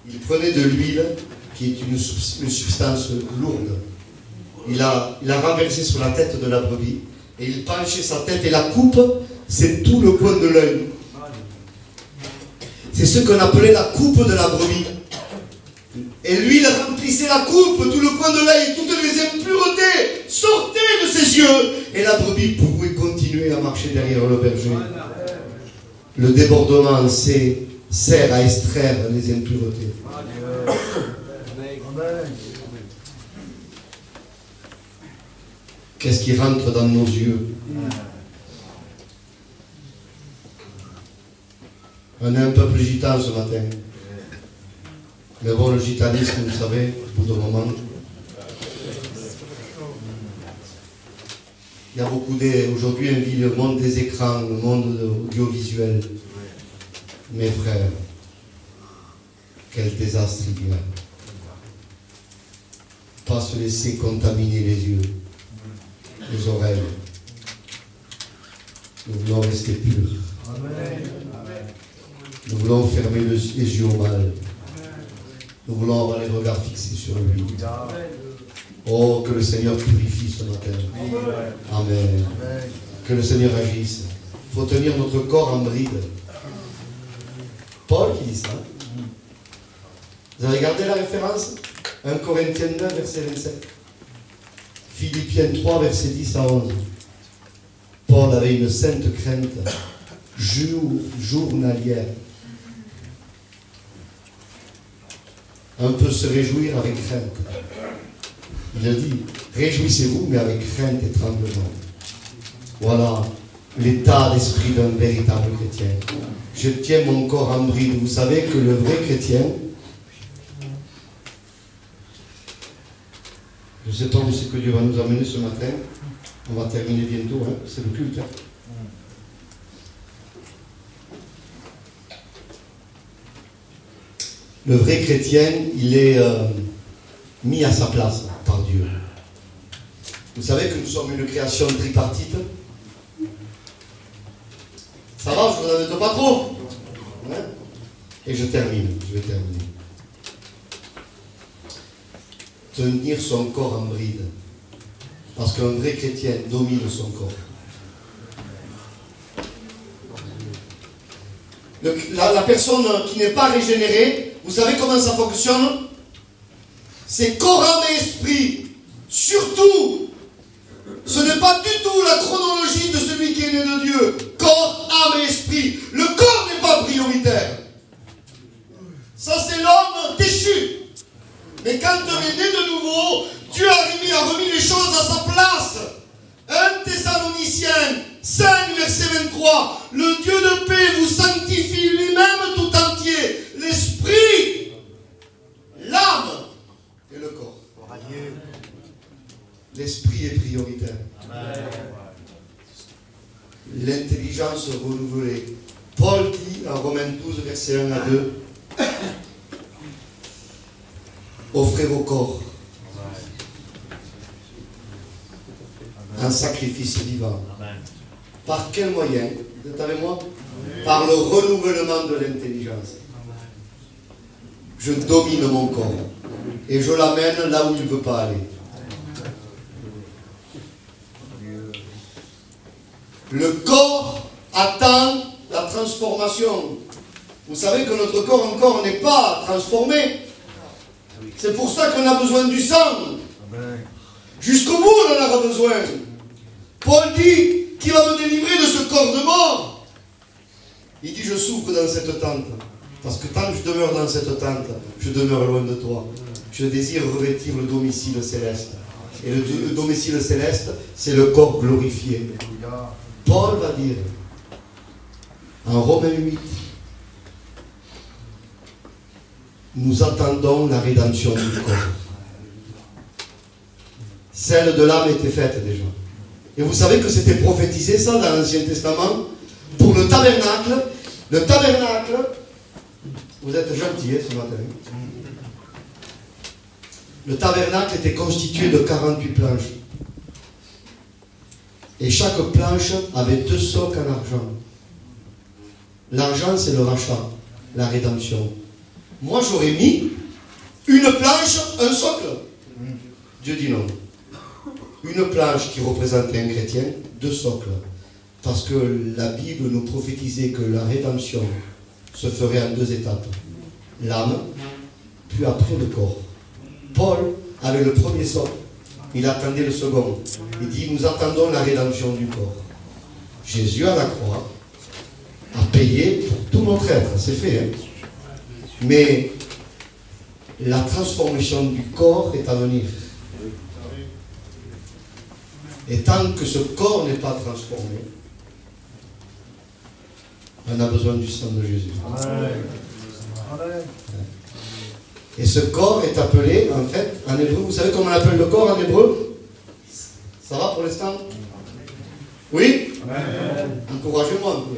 Il prenait de l'huile, qui est une substance lourde. Il a renversé sur la tête de la brebis, et il penchait sa tête, et la coupe, c'est tout le coin de l'œil. C'est ce qu'on appelait la coupe de la brebis. Et l'huile remplissait la coupe, tout le coin de l'œil, toutes les impuretés sortaient de ses yeux. Et la brebis pouvait continuer à marcher derrière le berger. Le débordement sert à extraire les impuretés. Qu'est-ce qui rentre dans nos yeux? On est un peuple gitan ce matin. Mais bon, le gitanisme, vous savez, au bout d'un moment, il y a beaucoup aujourd'hui, on vit le monde des écrans, le monde audiovisuel. Mes frères, quel désastre il y a. Pas se laisser contaminer les yeux, les oreilles. Nous voulons rester purs. Nous voulons fermer les yeux au mal. Nous voulons avoir les regards fixés sur lui. Oh, que le Seigneur purifie ce matin. Amen. Que le Seigneur agisse. Il faut tenir notre corps en bride. Paul qui dit ça. Vous avez regardé la référence? 1 Corinthiens 9, verset 27. Philippiens 3, verset 10 à 11. Paul avait une sainte crainte journalière. On peut se réjouir avec crainte. Il a dit, réjouissez-vous, mais avec crainte et tremblement. Voilà l'état d'esprit d'un véritable chrétien. Je tiens mon corps en bride. Vous savez que le vrai chrétien, je ne sais pas où c'est que Dieu va nous amener ce matin. On va terminer bientôt, hein. C'est le culte. Hein. Le vrai chrétien, il est mis à sa place par Dieu. Vous savez que nous sommes une création tripartite. Ça va, je vous en donne pas trop. Hein? Et je vais terminer. Tenir son corps en bride. Parce qu'un vrai chrétien domine son corps. La personne qui n'est pas régénérée, vous savez comment ça fonctionne? C'est corps, âme et esprit. Surtout, ce n'est pas du tout la chronologie de celui qui est né de Dieu. Corps, âme et esprit. Le corps n'est pas prioritaire. Ça, c'est l'homme déchu. Mais quand on est né de nouveau, Dieu a remis les choses à sa place. 1 Thessaloniciens 5, verset 23. Le Dieu de paix vous sanctifie lui-même tout entier. L'esprit, l'âme et le corps. L'esprit est prioritaire. L'intelligence renouvelée. Paul dit en Romains 12, verset 1 à 2. Offrez vos corps un sacrifice vivant. Par quel moyen? Vous êtes avec moi? Par le renouvellement de l'intelligence. Je domine mon corps et je l'amène là où il ne veut pas aller. Le corps attend la transformation. Vous savez que notre corps encore n'est pas transformé. C'est pour ça qu'on a besoin du sang. Jusqu'au bout, on en aura besoin. Paul dit qu'il va me délivrer de ce corps de mort. Il dit, je souffre dans cette tente. Parce que tant que je demeure dans cette tente, je demeure loin de toi. Je désire revêtir le domicile céleste. Et le domicile céleste, c'est le corps glorifié. Paul va dire, En Romains 8, nous attendons la rédemption du corps. Celle de l'âme était faite déjà. Et vous savez que c'était prophétisé ça dans l'Ancien Testament pour le tabernacle. Le tabernacle, vous êtes gentils ce matin. Le tabernacle était constitué de 48 planches. Et chaque planche avait 2 socs en argent. L'argent, c'est le rachat, la rédemption. Moi, j'aurais mis une planche, un socle. Dieu dit non. Une planche qui représentait un chrétien, 2 socles. Parce que la Bible nous prophétisait que la rédemption se ferait en 2 étapes. L'âme, puis après le corps. Paul avait le premier socle. Il attendait le second. Il dit, nous attendons la rédemption du corps. Jésus à la croix a payé pour tout notre être. C'est fait. Hein? Mais la transformation du corps est à venir. Et tant que ce corps n'est pas transformé, on a besoin du sang de Jésus. Et ce corps est appelé, en fait, en hébreu, vous savez comment on appelle le corps en hébreu? Ça va pour l'instant? Oui? Encouragez-moi un peu.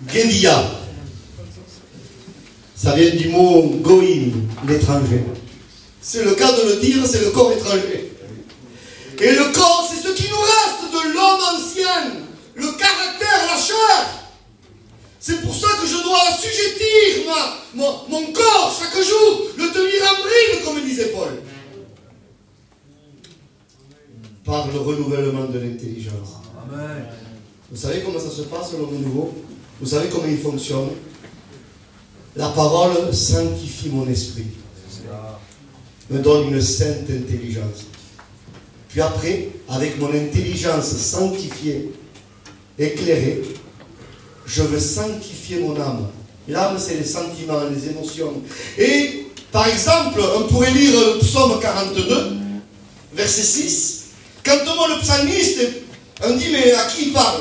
Gedia. Ça vient du mot goïm, l'étranger. C'est le cas de le dire, c'est le corps étranger. Et le corps, c'est ce qui nous reste de l'homme ancien, le caractère, la chair. C'est pour ça que je dois assujettir mon corps chaque jour, le tenir en bride, comme disait Paul. Par le renouvellement de l'intelligence. Amen. Vous savez comment ça se passe, l'homme nouveau? Vous savez comment il fonctionne? La parole sanctifie mon esprit. Me donne une sainte intelligence. Puis après, avec mon intelligence sanctifiée, éclairée, je veux sanctifier mon âme. L'âme, c'est les sentiments, les émotions. Et, par exemple, on pourrait lire le psaume 42, verset 6. Quand on voit le psalmiste, on dit, mais à qui il parle?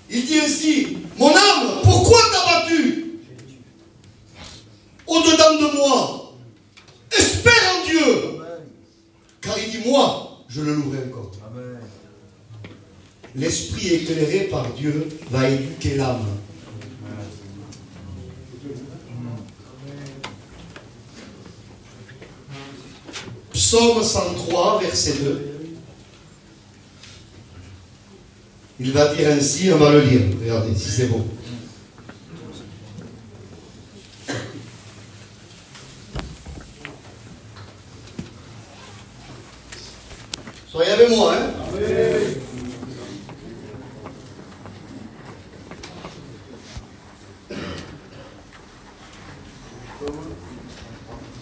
Il dit ainsi, mon âme, pourquoi t'as battu au-dedans de moi? Espère en Dieu. Car il dit, moi, je le louerai encore. Amen. L'esprit éclairé par Dieu va éduquer l'âme. Psaume 103, verset 2. Il va dire ainsi, on va le lire. Regardez, si c'est bon. Soyez avec moi, hein? Amen.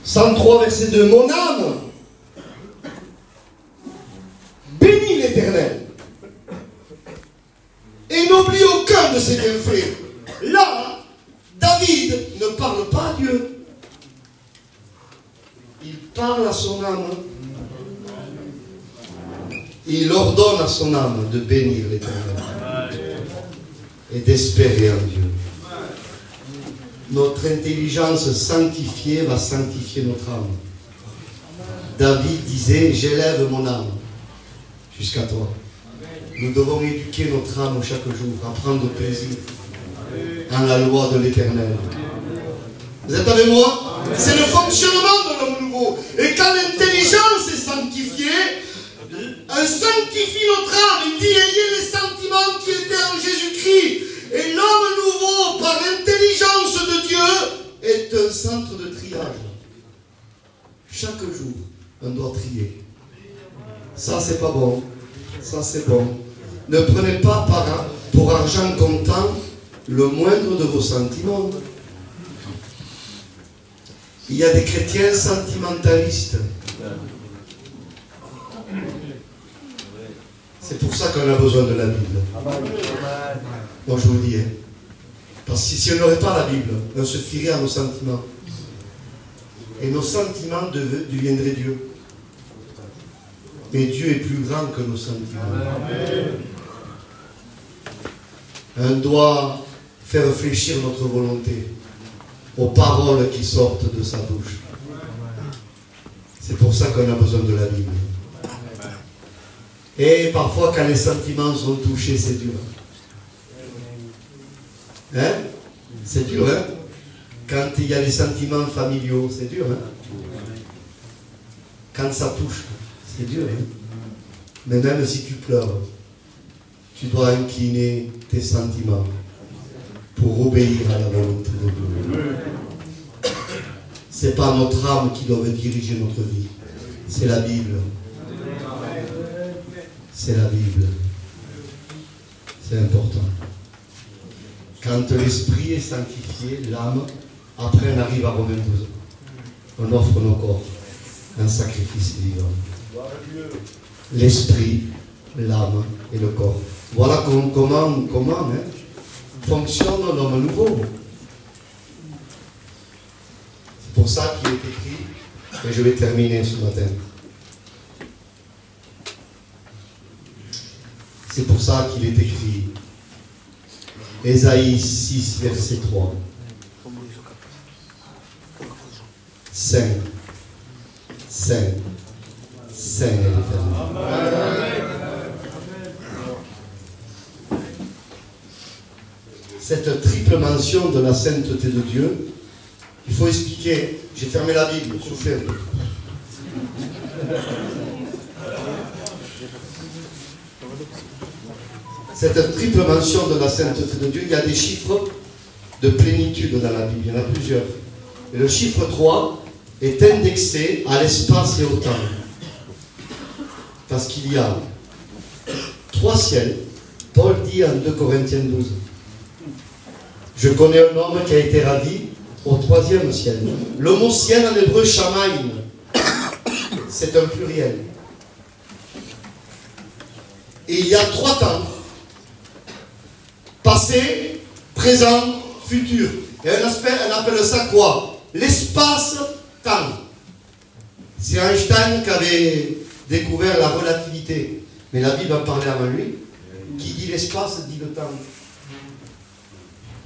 103, verset 2. Mon âme bénit l'Éternel et n'oublie aucun de ses bienfaits. Là, David ne parle pas à Dieu. Il parle à son âme. Il ordonne à son âme de bénir l'Éternel et d'espérer en Dieu. Notre intelligence sanctifiée va sanctifier notre âme. David disait, j'élève mon âme jusqu'à toi. Nous devons éduquer notre âme chaque jour, apprendre plaisir en la loi de l'Éternel. Vous êtes avec moi? C'est le fonctionnement de l'homme nouveau. Et quand l'intelligence est sanctifiée, elle sanctifie notre âme. Il dit, ayez les sentiments qui étaient en Jésus-Christ. Et l'homme nouveau, par l'intelligence de Dieu, est un centre de triage. Chaque jour, on doit trier. Ça, c'est pas bon. Ça, c'est bon. Ne prenez pas pour argent comptant le moindre de vos sentiments. Il y a des chrétiens sentimentalistes. C'est pour ça qu'on a besoin de la Bible. Moi, je vous le dis. Hein. Parce que si on n'aurait pas la Bible, on se fierait à nos sentiments. Et nos sentiments deviendraient Dieu. Mais Dieu est plus grand que nos sentiments. On doit faire réfléchir notre volonté aux paroles qui sortent de sa bouche. C'est pour ça qu'on a besoin de la Bible. Et parfois, quand les sentiments sont touchés, c'est dur. Hein? C'est dur, hein? Quand il y a les sentiments familiaux, c'est dur, hein? Quand ça touche, c'est dur, hein? Mais même si tu pleures, tu dois incliner tes sentiments pour obéir à la volonté de Dieu. Ce n'est pas notre âme qui doit diriger notre vie, c'est la Bible. C'est la Bible. C'est important. Quand l'esprit est sanctifié, l'âme, après on arrive à Romains 12. On offre nos corps, un sacrifice vivant. L'esprit, l'âme et le corps. Voilà comment fonctionne l'homme nouveau. C'est pour ça qu'il est écrit, et je vais terminer ce matin. C'est pour ça qu'il est écrit, Ésaïe 6, verset 3. Saint, Saint, Saint est l'Éternel. Cette triple mention de la sainteté de Dieu, il faut expliquer. J'ai fermé la Bible, soufflez un peu. Cette triple mention de la sainteté de Dieu, il y a des chiffres de plénitude dans la Bible, il y en a plusieurs. Et le chiffre 3 est indexé à l'espace et au temps. Parce qu'il y a 3 ciels. Paul dit en 2 Corinthiens 12. Je connais un homme qui a été ravi au 3e ciel. Le mot ciel en hébreu, shamayim, c'est un pluriel. Et il y a 3 temps. Passé, présent, futur. Et on appelle ça quoi? L'espace-temps. C'est Einstein qui avait découvert la relativité. Mais la Bible en parlait avant lui. Qui dit l'espace dit le temps.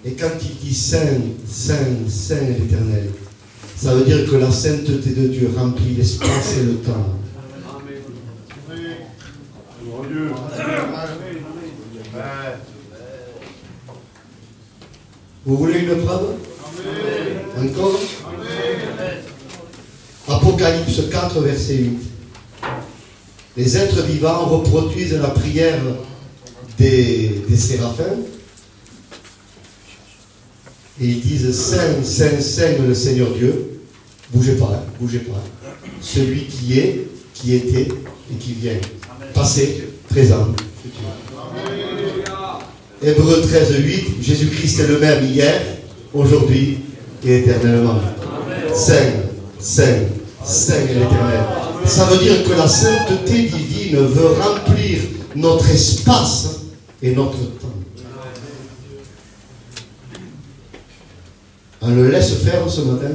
Et quand il dit Saint, Saint, Saint est l'Éternel, ça veut dire que la sainteté de Dieu remplit l'espace et le temps. Vous voulez une preuve? Encore? Apocalypse 4, verset 8. Les êtres vivants reproduisent la prière des séraphins. Et ils disent Saint, Saint, Saint le Seigneur Dieu. Bougez pas, hein, bougez pas. Celui qui est, qui était et qui vient. Passé, présent, futur. Hébreux 13, 8. Jésus-Christ est le même hier, aujourd'hui et éternellement. Saint, Saint, Saint est l'Éternel. Ça veut dire que la sainteté divine veut remplir notre espace et notre temps. On le laisse faire ce matin.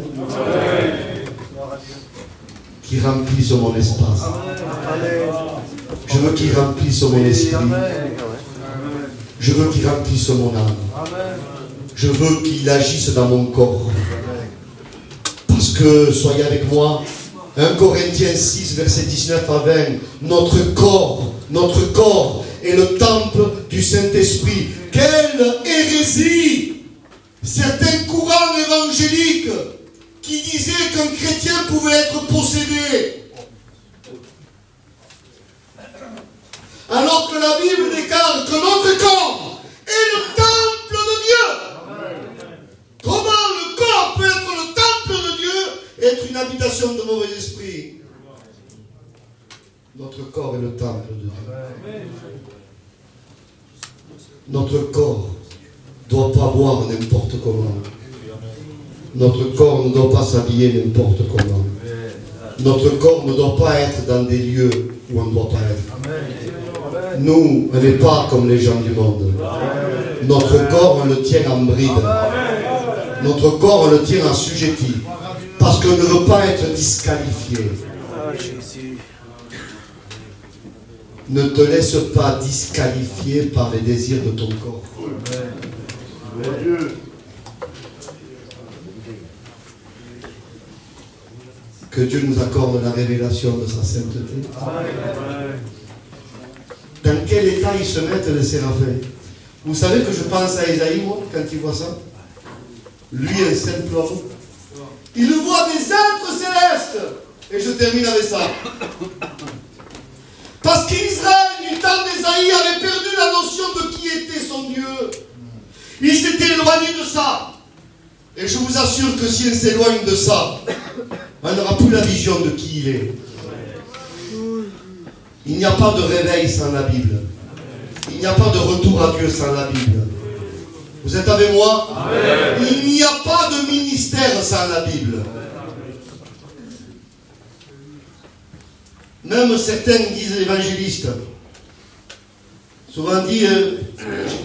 Qu'il remplisse mon espace. Je veux qu'il remplisse mon esprit. Je veux qu'il remplisse mon âme. Je veux qu'il agisse dans mon corps. Parce que, soyez avec moi, 1 Corinthiens 6, verset 19 à 20, notre corps est le temple du Saint-Esprit. Quelle hérésie! Certains courants évangéliques qui disaient qu'un chrétien pouvait être possédé. Alors que la Bible déclare que notre corps est le temple de Dieu. Comment le corps peut être le temple de Dieu et être une habitation de mauvais esprits? Notre corps est le temple de Dieu. Notre corps ne doit pas boire n'importe comment. Notre corps ne doit pas s'habiller n'importe comment. Notre corps ne doit pas être dans des lieux où on ne doit pas être. Nous, on n'est pas comme les gens du monde. Notre corps, on le tient en bride. Notre corps, on le tient assujetti. Parce qu'on ne veut pas être disqualifié. Ne te laisse pas disqualifier par les désirs de ton corps. Que Dieu nous accorde la révélation de sa sainteté. Dans quel état ils se mettent les séraphins? Vous savez que je pense à Ésaïe, moi, quand il voit ça. Lui, un simple homme. Il voit des êtres célestes. Et je termine avec ça. Parce qu'Israël, du temps d'Ésaïe, avait perdu la notion de qui était son Dieu. Il s'était éloigné de ça. Et je vous assure que si on s'éloigne de ça, on n'aura plus la vision de qui il est. Il n'y a pas de réveil sans la Bible. Il n'y a pas de retour à Dieu sans la Bible. Vous êtes avec moi? Amen. Il n'y a pas de ministère sans la Bible. Même certains disent évangélistes. Souvent dit,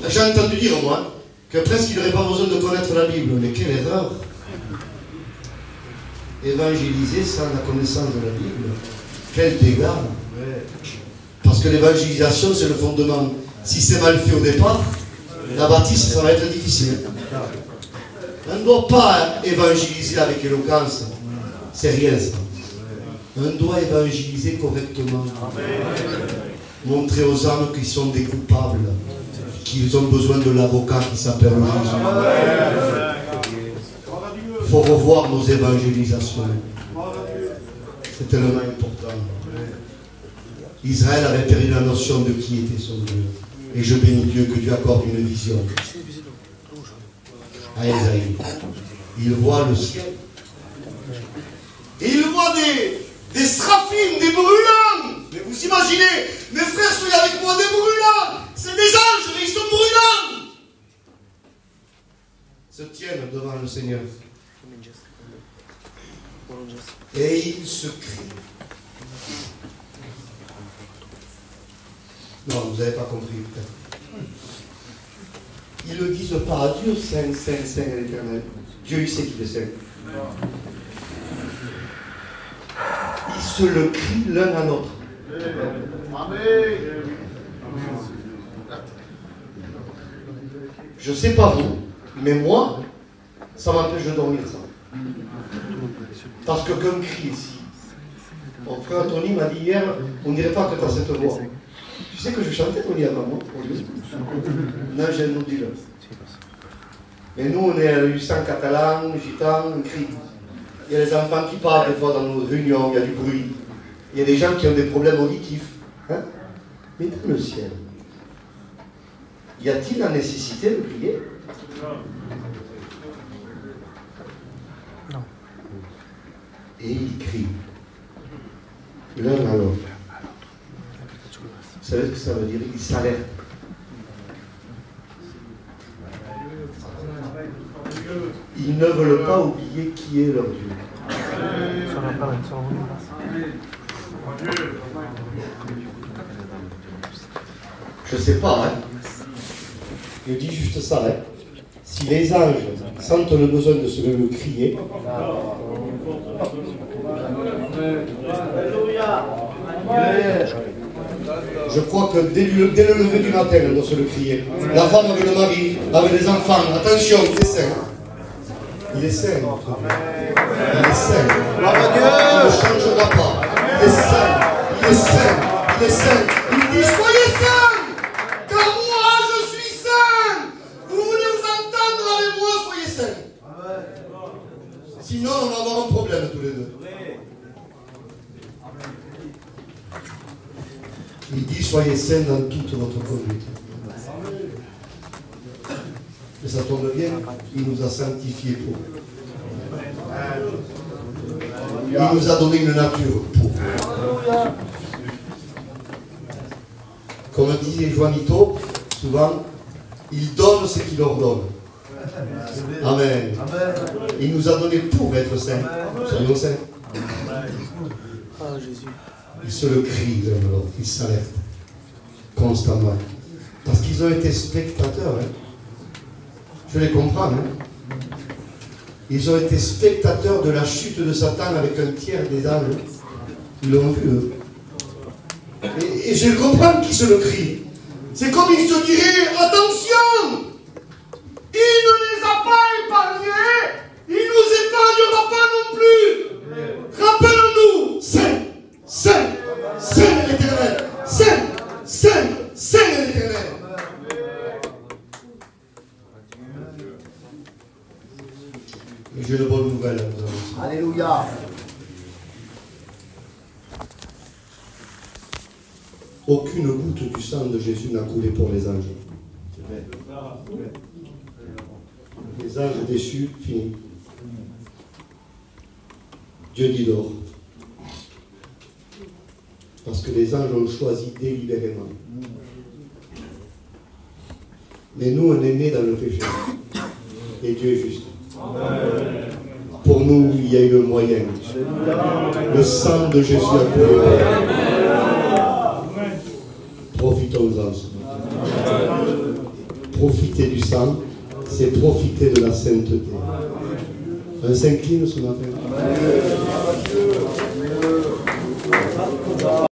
j'ai entendu dire moi, que presque il n'aurait pas besoin de connaître la Bible. Mais quelle erreur! Évangéliser sans la connaissance de la Bible, quel dégât! Parce que l'évangélisation, c'est le fondement. Si c'est mal fait au départ, la bâtisse, ça va être difficile. On ne doit pas évangéliser avec éloquence. C'est rien ça. On doit évangéliser correctement. Montrer aux âmes qu'ils sont des coupables, qu'ils ont besoin de l'avocat qui s'appelle Jésus. Il faut revoir nos évangélisations. C'est tellement important. Israël avait perdu la notion de qui était son Dieu. Et je bénis Dieu que Dieu accorde une vision à Esaïe. Il voit le ciel. Et il voit des seraphim, des brûlants. Mais vous imaginez, mes frères, soyez avec moi, des brûlants. C'est des anges, mais ils sont brûlants. Se tiennent devant le Seigneur. Et ils se crient. Non, vous n'avez pas compris peut-être. Ils ne le disent pas à Dieu, Saint, Saint, Saint à l'Éternel. Dieu, il sait qu'il est saint. Ils se le crient l'un à l'autre. Je ne sais pas vous, mais moi, ça m'empêche de dormir ça. Parce que comme cri ici, mon frère Tony m'a dit hier, on ne dirait pas que tu as cette voix. Tu sais que je chantais Tony avant moi pour lui. Non, j'ai nous dit là. Mais nous, on est à l'Usan catalan, gitan, on crie. Il y a des enfants qui parlent des fois dans nos réunions, il y a du bruit. Il y a des gens qui ont des problèmes auditifs. Hein? Mais dans le ciel, y a-t-il la nécessité de prier? Non. Et ils crient l'un à l'autre. Vous savez ce que ça veut dire? Ils s'alertent. Ils ne veulent pas oublier qui est leur Dieu. Je ne sais pas, hein. Je dis juste ça, hein. Si les anges sentent le besoin de se le crier, je crois que dès le lever du matin, on doit se le crier. La femme avec le mari, avec les enfants, attention, il est saint. Il est saint, notre Dieu. Il est saint. Il ne changera pas. Il est saint. Il est saint. Il est saint. Il dit, soyez saints, car moi je suis saint. Vous voulez vous entendre avec moi, soyez saints. Sinon, on va avoir un problème tous les deux. Il dit, soyez saints dans toute votre conduite. Et ça tombe bien, il nous a sanctifiés pour. Il nous a donné une nature pour. Comme disait Juanito, souvent, il donne ce qu'il ordonne. Amen. Il nous a donné pour être saints. Soyons saints. Ils se le crient l'un à l'autre, ils s'alertent constamment. Parce qu'ils ont été spectateurs. Hein. Je les comprends. Hein. Ils ont été spectateurs de la chute de Satan avec un tiers des âmes. Ils l'ont vu, eux. Et je comprends qu'il se le crie. C'est comme il se dirait, attention, il ne les a pas épargnés, il ne nous épargnera pas non plus. Rappelons-nous, Saint, Saint, Saint est l'Éternel. Saint, Saint, Saint est l'Éternel. Et j'ai de bonnes nouvelles à vous annoncer. Alléluia. Aucune goutte du sang de Jésus n'a coulé pour les anges. Les anges déçus, fini. Dieu dit dehors. Parce que les anges ont choisi délibérément. Mais nous, on est nés dans le péché. Et Dieu est juste. Pour nous, il y a eu le moyen. Le sang de Jésus a coulé. Profitons-en. Profiter du sang, c'est profiter de la sainteté. On s'incline ce matin.